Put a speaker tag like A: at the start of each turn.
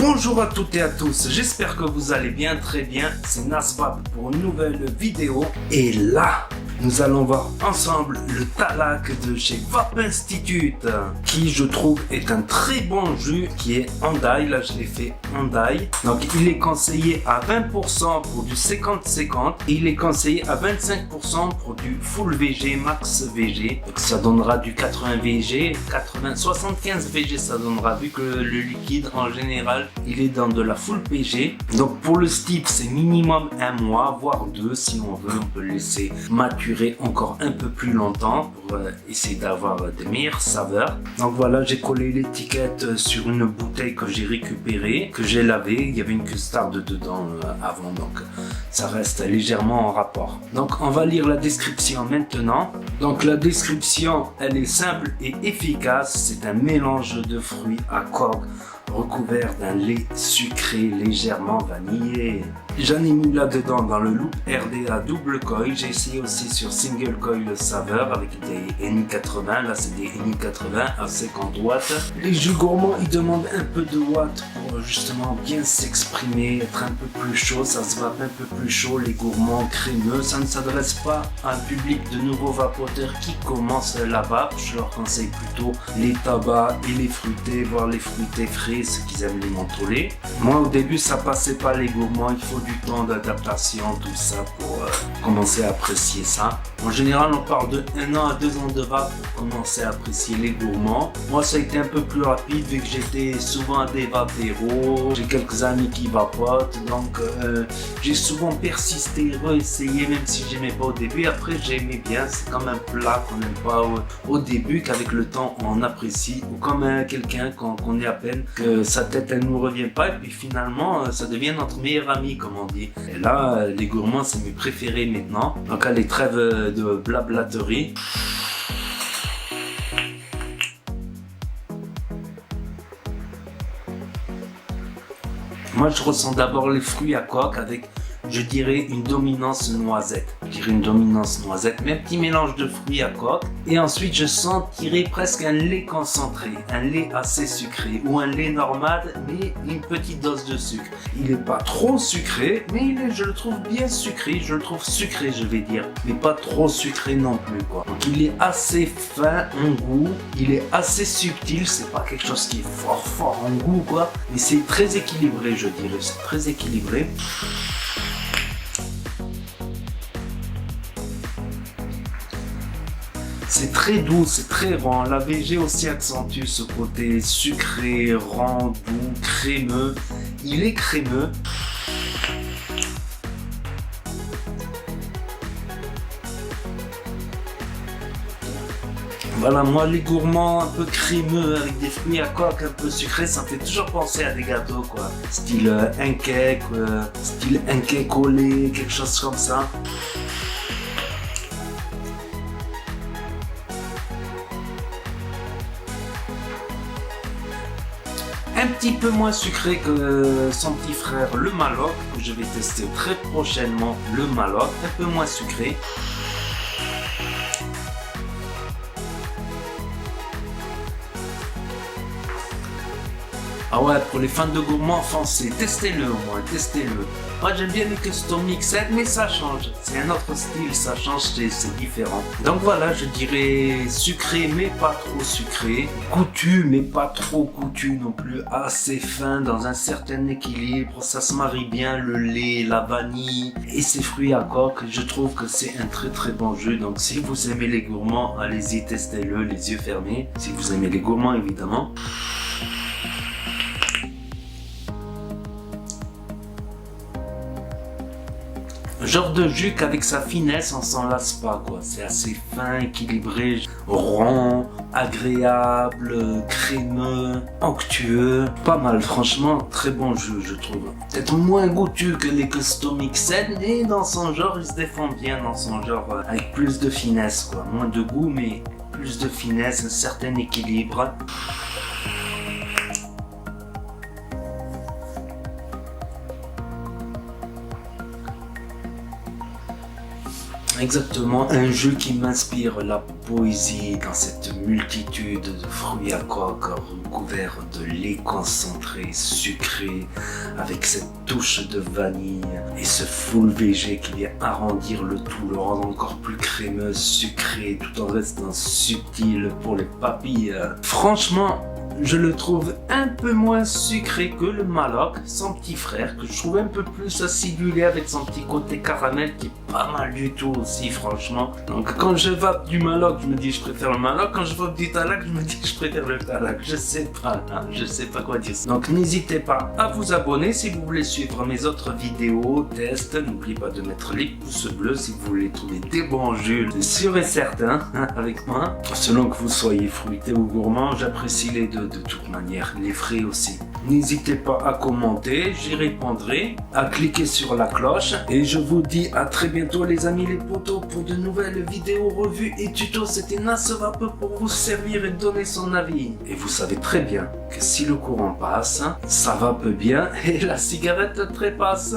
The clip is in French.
A: Bonjour à toutes et à tous, j'espère que vous allez bien, très bien, c'est Nasbab pour une nouvelle vidéo. Et là, nous allons voir ensemble le Talak de chez Vape Institute, qui je trouve est un très bon jus, qui est Hendaye. Là je l'ai fait Hendaye. Donc il est conseillé à 20% pour du 50-50 et il est conseillé à 25% pour du Full VG, Max VG. Donc ça donnera du 80 VG, 75 VG ça donnera, vu que le liquide en général il est dans de la Full PG. Donc pour le stick c'est minimum un mois, voire deux si on veut, on peut le laisser maturer encore un peu plus longtemps pour essayer d'avoir des meilleures saveurs. Donc voilà, j'ai collé l'étiquette sur une bouteille que j'ai récupérée, que j'ai lavée. Il y avait une custard dedans avant, donc ça reste légèrement en rapport. Donc on va lire la description maintenant. Donc la description elle est simple et efficace. C'est un mélange de fruits à coque recouvert d'un lait sucré légèrement vanillé. J'en ai mis là-dedans dans le loop RDA double coil. J'ai essayé aussi sur single coil saveur avec des NI80. Là c'est des NI80 à 50 watts. Les jus gourmands ils demandent un peu de watts pour justement bien s'exprimer, être un peu plus chaud. Ça se vape un peu plus chaud. Les gourmands crémeux, ça ne s'adresse pas à un public de nouveaux vapoteurs qui commencent la vape. Je leur conseille plutôt les tabacs et les fruités, voire les fruités frais, ceux qui aiment les mentholés. Moi au début ça passait pas les gourmands, il faut du temps d'adaptation, tout ça pour commencer à apprécier ça. En général on parle de 1 an à 2 ans de vape pour commencer à apprécier les gourmands. Moi ça a été un peu plus rapide vu que j'étais souvent à des vapéros, j'ai quelques amis qui vapotent, donc j'ai souvent persisté, réessayé même si j'aimais pas au début. Après j'aimais bien, c'est comme un plat qu'on n'aime pas au début, qu'avec le temps on apprécie, ou comme quelqu'un qu'on connaît à peine, que sa tête elle nous revient pas et puis finalement ça devient notre meilleur ami comme on dit. Et là les gourmands c'est mes préférés maintenant. Donc les trêves de blablaterie. Moi je ressens d'abord les fruits à coque avec, je dirais, une dominance noisette. Mais un petit mélange de fruits à coque. Et ensuite, je sens tirer presque un lait concentré, un lait assez sucré, ou un lait normal, mais une petite dose de sucre. Il n'est pas trop sucré, mais je le trouve bien sucré. Je le trouve sucré, je vais dire, mais pas trop sucré non plus, quoi. Donc, il est assez fin en goût, il est assez subtil. C'est pas quelque chose qui est fort en goût, quoi. Mais c'est très équilibré, je dirais. C'est très équilibré. C'est très doux, c'est très rond. La VG aussi accentue ce côté sucré, rond, doux, crémeux. Il est crémeux. Voilà, moi les gourmands un peu crémeux avec des fruits à coque un peu sucrés, ça me fait toujours penser à des gâteaux, quoi. Style un cake au lait, quelque chose comme ça. Un petit peu moins sucré que son petit frère le Maloc, que je vais tester très prochainement, le Maloc, un peu moins sucré. Ah ouais, pour les fans de gourmands, foncez, testez-le au moins, testez-le. Moi j'aime bien les custom mixed, mais ça change, c'est un autre style, ça change, c'est différent. Donc voilà, je dirais sucré mais pas trop sucré, goûtu mais pas trop goûtu non plus, assez fin dans un certain équilibre, ça se marie bien, le lait, la vanille et ses fruits à coque. Je trouve que c'est un très bon jeu, donc si vous aimez les gourmands, allez-y, testez-le les yeux fermés, si vous aimez les gourmands évidemment. Genre de jus qu'avec sa finesse on s'en lasse pas, quoi. C'est assez fin, équilibré, rond, agréable, crémeux, onctueux. Pas mal, franchement, très bon jus je trouve. Peut-être moins goûtu que les custom mixed, mais dans son genre il se défend bien dans son genre, avec plus de finesse, quoi. Moins de goût mais plus de finesse, un certain équilibre. Exactement, un jeu qui m'inspire la poésie dans cette multitude de fruits à coque recouverts de lait concentré, sucré, avec cette touche de vanille et ce full VG qui vient arrondir le tout, le rendre encore plus crémeux, sucré, tout en restant subtil pour les papilles. Franchement, je le trouve un peu moins sucré que le Maloc, son petit frère, que je trouve un peu plus acidulé avec son petit côté caramel qui est pas mal du tout aussi, franchement. Donc quand je vape du Maloc, je me dis je préfère le Maloc. Quand je vape du Talac, je me dis je préfère le Talac. Je sais pas, hein, je sais pas quoi dire. Donc n'hésitez pas à vous abonner si vous voulez suivre mes autres vidéos, tests. N'oubliez pas de mettre les pouces bleus si vous voulez trouver des bons jus, c'est sûr et certain, hein, avec moi. Selon que vous soyez fruité ou gourmand, j'apprécie les deux de toute manière, les frais aussi. N'hésitez pas à commenter, j'y répondrai, à cliquer sur la cloche et je vous dis à très bientôt les amis les potos pour de nouvelles vidéos, revues et tutos. C'était Nasvape pour vous servir et donner son avis. Et vous savez très bien que si le courant passe, ça vape bien et la cigarette trépasse.